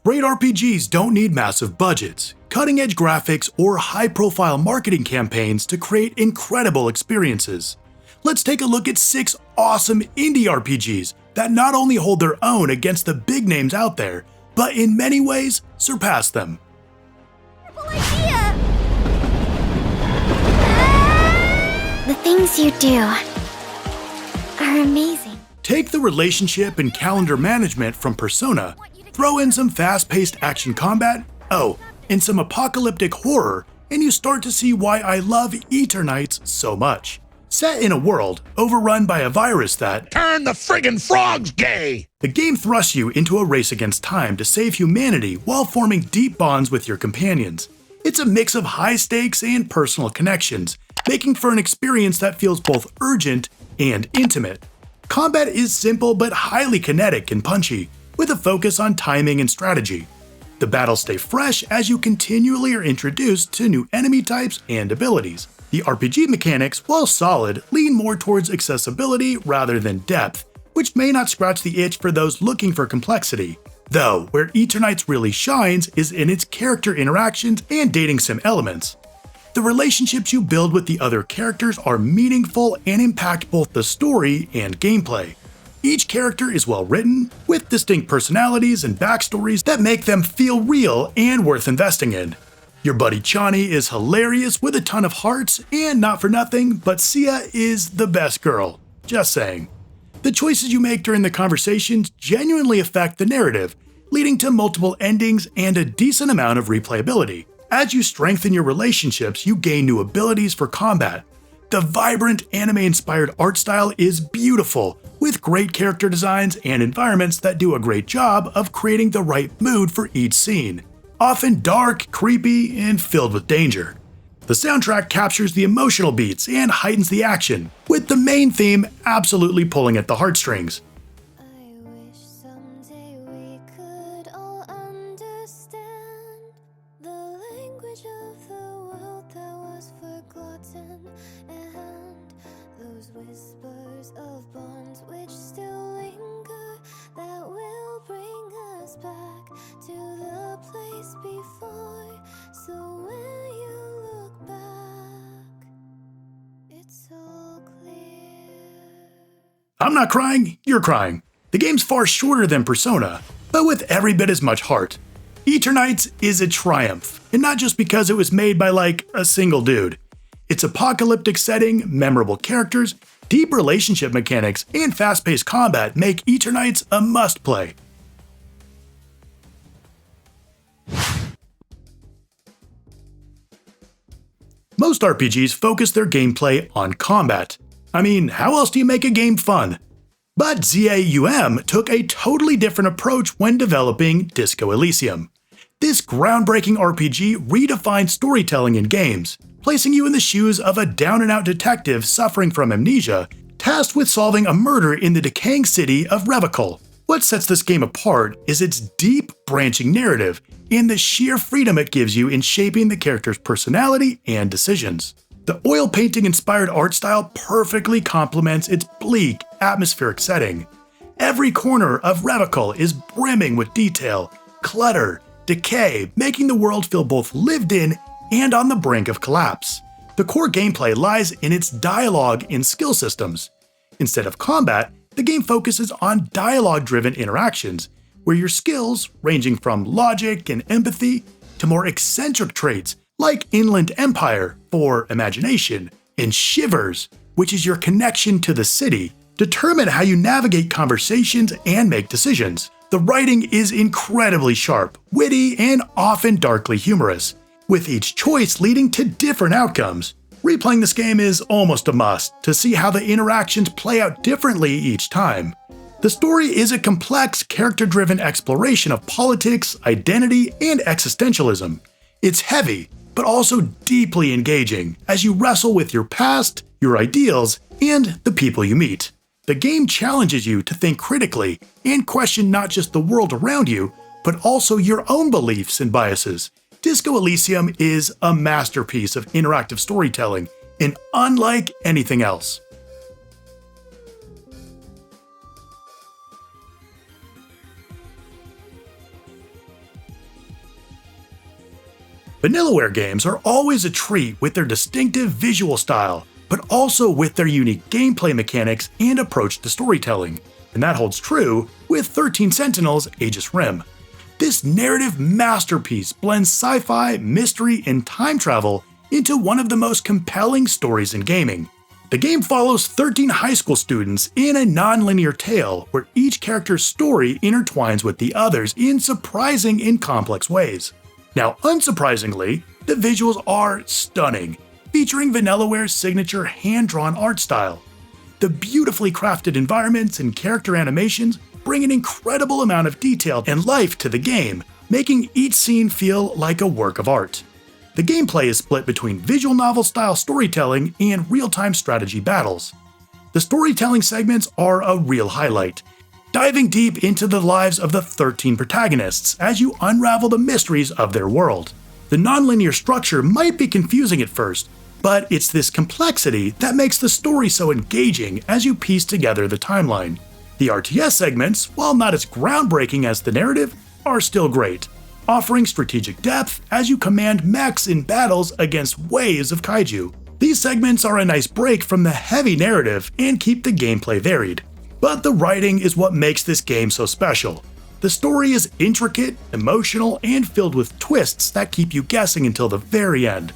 Great RPGs don't need massive budgets, cutting-edge graphics, or high-profile marketing campaigns to create incredible experiences. Let's take a look at 6 awesome indie RPGs that not only hold their own against the big names out there, but in many ways surpass them. The things you do are amazing. Take the relationship and calendar management from Persona, throw in some fast-paced action combat, and some apocalyptic horror, and you start to see why I love Eternights so much. Set in a world overrun by a virus that turn the friggin' frogs gay! The game thrusts you into a race against time to save humanity while forming deep bonds with your companions. It's a mix of high stakes and personal connections, making for an experience that feels both urgent and intimate. Combat is simple but highly kinetic and punchy, with a focus on timing and strategy. The battles stay fresh as you continually are introduced to new enemy types and abilities. The RPG mechanics, while solid, lean more towards accessibility rather than depth, which may not scratch the itch for those looking for complexity. Though, where Eternights really shines is in its character interactions and dating sim elements. The relationships you build with the other characters are meaningful and impact both the story and gameplay. Each character is well written, with distinct personalities and backstories that make them feel real and worth investing in. Your buddy Chani is hilarious with a ton of hearts, and not for nothing, but Sia is the best girl. Just saying. The choices you make during the conversations genuinely affect the narrative, leading to multiple endings and a decent amount of replayability. As you strengthen your relationships, you gain new abilities for combat. The vibrant anime-inspired art style is beautiful, with great character designs and environments that do a great job of creating the right mood for each scene. Often dark, creepy, and filled with danger. The soundtrack captures the emotional beats and heightens the action, with the main theme absolutely pulling at the heartstrings. I wish someday we could all understand the language of the world that was forgotten, and those whispers of bonds which still linger, that will bring us back to the place before. So when you look back, it's all clear. I'm not crying, you're crying. The game's far shorter than Persona, but with every bit as much heart. Eternights is a triumph, and not just because it was made by like a single dude. Its apocalyptic setting, memorable characters, deep relationship mechanics, and fast-paced combat make Eternights a must-play. Most RPGs focus their gameplay on combat. I mean, how else do you make a game fun? But ZAUM took a totally different approach when developing Disco Elysium. This groundbreaking RPG redefined storytelling in games, placing you in the shoes of a down-and-out detective suffering from amnesia, tasked with solving a murder in the decaying city of Revachol. What sets this game apart is its deep, branching narrative and the sheer freedom it gives you in shaping the character's personality and decisions. The oil painting-inspired art style perfectly complements its bleak, atmospheric setting. Every corner of Revachol is brimming with detail, clutter, decay, making the world feel both lived in and on the brink of collapse. The core gameplay lies in its dialogue and skill systems. Instead of combat, the game focuses on dialogue-driven interactions, where your skills, ranging from logic and empathy to more eccentric traits like Inland Empire for imagination, and Shivers, which is your connection to the city, determine how you navigate conversations and make decisions. The writing is incredibly sharp, witty, and often darkly humorous, with each choice leading to different outcomes. Replaying this game is almost a must to see how the interactions play out differently each time. The story is a complex, character-driven exploration of politics, identity, and existentialism. It's heavy, but also deeply engaging as you wrestle with your past, your ideals, and the people you meet. The game challenges you to think critically and question not just the world around you, but also your own beliefs and biases. Disco Elysium is a masterpiece of interactive storytelling and unlike anything else. Vanillaware games are always a treat with their distinctive visual style, but also with their unique gameplay mechanics and approach to storytelling. And that holds true with 13 Sentinels Aegis Rim. This narrative masterpiece blends sci-fi, mystery, and time travel into one of the most compelling stories in gaming. The game follows 13 high school students in a non-linear tale where each character's story intertwines with the others in surprising and complex ways. Now, unsurprisingly, the visuals are stunning, featuring Vanillaware's signature hand-drawn art style. The beautifully crafted environments and character animations bring an incredible amount of detail and life to the game, making each scene feel like a work of art. The gameplay is split between visual novel-style storytelling and real-time strategy battles. The storytelling segments are a real highlight, diving deep into the lives of the 13 protagonists as you unravel the mysteries of their world. The non-linear structure might be confusing at first, but it's this complexity that makes the story so engaging as you piece together the timeline. The RTS segments, while not as groundbreaking as the narrative, are still great, offering strategic depth as you command mechs in battles against waves of kaiju. These segments are a nice break from the heavy narrative and keep the gameplay varied. But the writing is what makes this game so special. The story is intricate, emotional, and filled with twists that keep you guessing until the very end.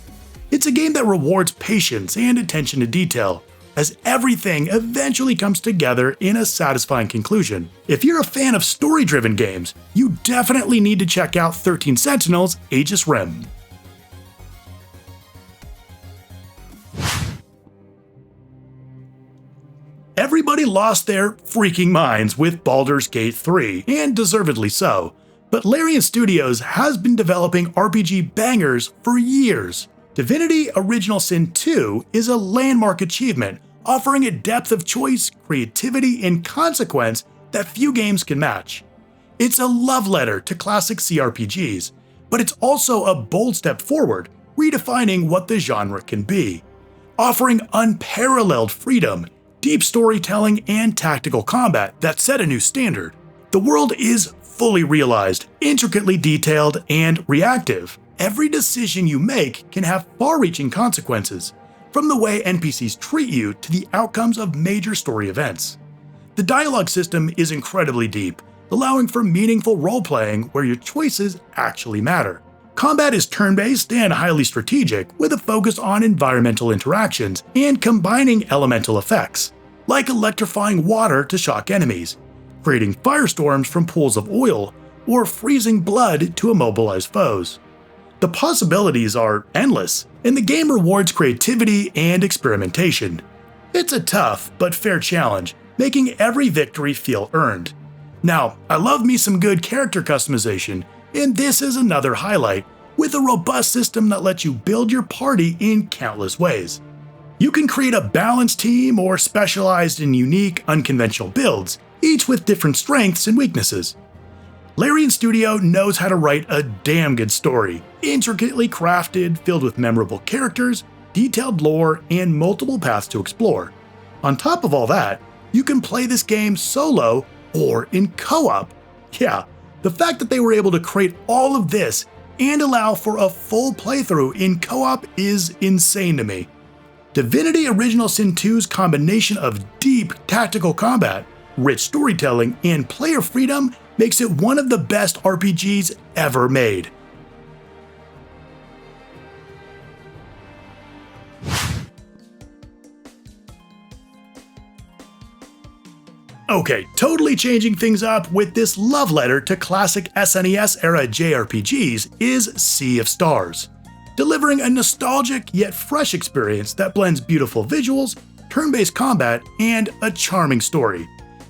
It's a game that rewards patience and attention to detail, as everything eventually comes together in a satisfying conclusion. If you're a fan of story-driven games, you definitely need to check out 13 Sentinels Aegis Rim. Everybody lost their freaking minds with Baldur's Gate 3, and deservedly so, but Larian Studios has been developing RPG bangers for years. Divinity Original Sin 2 is a landmark achievement, offering a depth of choice, creativity, and consequence that few games can match. It's a love letter to classic CRPGs, but it's also a bold step forward, redefining what the genre can be. Offering unparalleled freedom, deep storytelling, and tactical combat that set a new standard. The world is fully realized, intricately detailed, and reactive. Every decision you make can have far-reaching consequences, from the way NPCs treat you to the outcomes of major story events. The dialogue system is incredibly deep, allowing for meaningful role-playing where your choices actually matter. Combat is turn-based and highly strategic, with a focus on environmental interactions and combining elemental effects, like electrifying water to shock enemies, creating firestorms from pools of oil, or freezing blood to immobilize foes. The possibilities are endless, and the game rewards creativity and experimentation. It's a tough but fair challenge, making every victory feel earned. Now, I love me some good character customization, and this is another highlight, with a robust system that lets you build your party in countless ways. You can create a balanced team or specialized in unique, unconventional builds, each with different strengths and weaknesses. Larian Studio knows how to write a damn good story, intricately crafted, filled with memorable characters, detailed lore, and multiple paths to explore. On top of all that, you can play this game solo or in co-op. Yeah, the fact that they were able to create all of this and allow for a full playthrough in co-op is insane to me. Divinity Original Sin 2's combination of deep tactical combat, rich storytelling, and player freedom makes it one of the best RPGs ever made. Okay, totally changing things up with this love letter to classic SNES era JRPGs is Sea of Stars, delivering a nostalgic yet fresh experience that blends beautiful visuals, turn-based combat, and a charming story.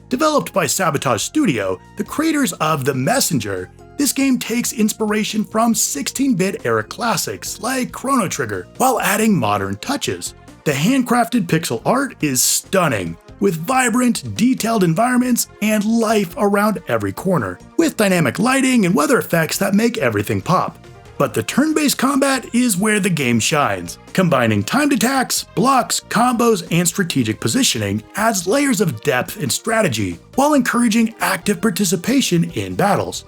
Developed by Sabotage Studio, the creators of The Messenger, this game takes inspiration from 16-bit era classics like Chrono Trigger, while adding modern touches. The handcrafted pixel art is stunning, with vibrant, detailed environments and life around every corner, with dynamic lighting and weather effects that make everything pop. But the turn-based combat is where the game shines. Combining timed attacks, blocks, combos, and strategic positioning adds layers of depth and strategy, while encouraging active participation in battles.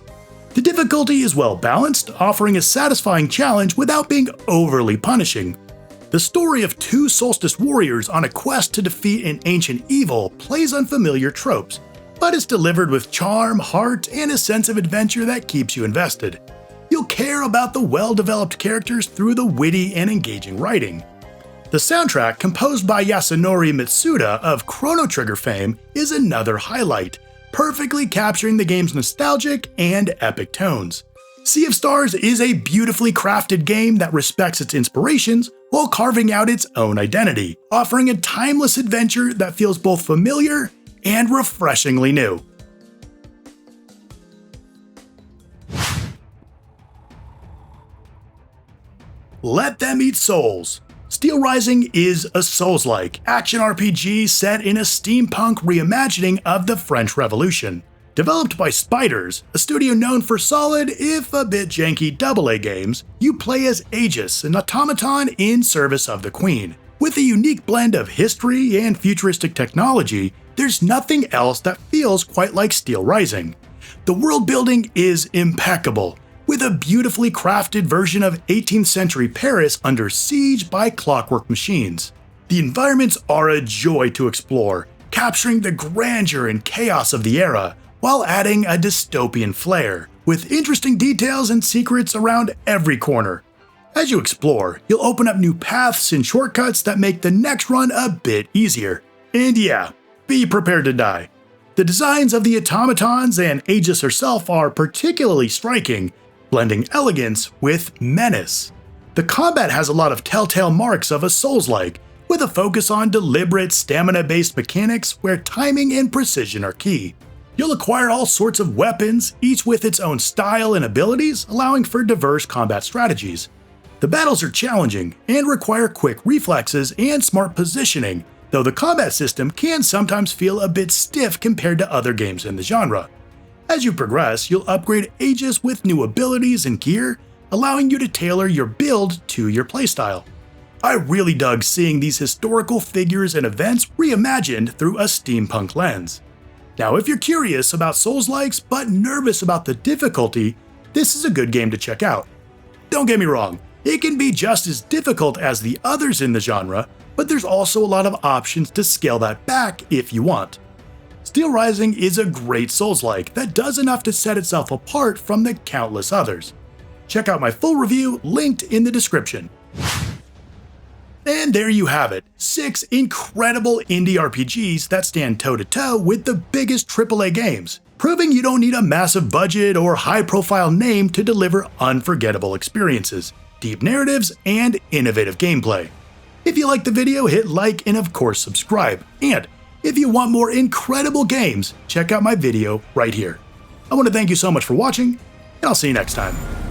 The difficulty is well balanced, offering a satisfying challenge without being overly punishing. The story of two Solstice warriors on a quest to defeat an ancient evil plays on familiar tropes, but is delivered with charm, heart, and a sense of adventure that keeps you invested. You'll care about the well-developed characters through the witty and engaging writing. The soundtrack, composed by Yasunori Mitsuda of Chrono Trigger fame, is another highlight, perfectly capturing the game's nostalgic and epic tones. Sea of Stars is a beautifully crafted game that respects its inspirations while carving out its own identity, offering a timeless adventure that feels both familiar and refreshingly new. Let Them Eat Souls. Steelrising is a Souls-like action RPG set in a steampunk reimagining of the French Revolution. Developed by Spiders, a studio known for solid, if a bit janky AA games, you play as Aegis, an automaton in service of the Queen. With a unique blend of history and futuristic technology, there's nothing else that feels quite like Steelrising. The world building is impeccable, with a beautifully crafted version of 18th century Paris under siege by clockwork machines. The environments are a joy to explore, capturing the grandeur and chaos of the era, while adding a dystopian flair, with interesting details and secrets around every corner. As you explore, you'll open up new paths and shortcuts that make the next run a bit easier. And yeah, be prepared to die. The designs of the automatons and Aegis herself are particularly striking, blending elegance with menace. The combat has a lot of telltale marks of a Souls-like, with a focus on deliberate stamina-based mechanics where timing and precision are key. You'll acquire all sorts of weapons, each with its own style and abilities, allowing for diverse combat strategies. The battles are challenging and require quick reflexes and smart positioning, though the combat system can sometimes feel a bit stiff compared to other games in the genre. As you progress, you'll upgrade Aegis with new abilities and gear, allowing you to tailor your build to your playstyle. I really dug seeing these historical figures and events reimagined through a steampunk lens. Now, if you're curious about Souls-likes but nervous about the difficulty, this is a good game to check out. Don't get me wrong, it can be just as difficult as the others in the genre, but there's also a lot of options to scale that back if you want. Steelrising is a great Souls-like that does enough to set itself apart from the countless others. Check out my full review linked in the description. And there you have it, 6 incredible indie RPGs that stand toe-to-toe with the biggest AAA games, proving you don't need a massive budget or high-profile name to deliver unforgettable experiences, deep narratives, and innovative gameplay. If you liked the video, hit like and of course subscribe. And if you want more incredible games, check out my video right here. I want to thank you so much for watching, and I'll see you next time.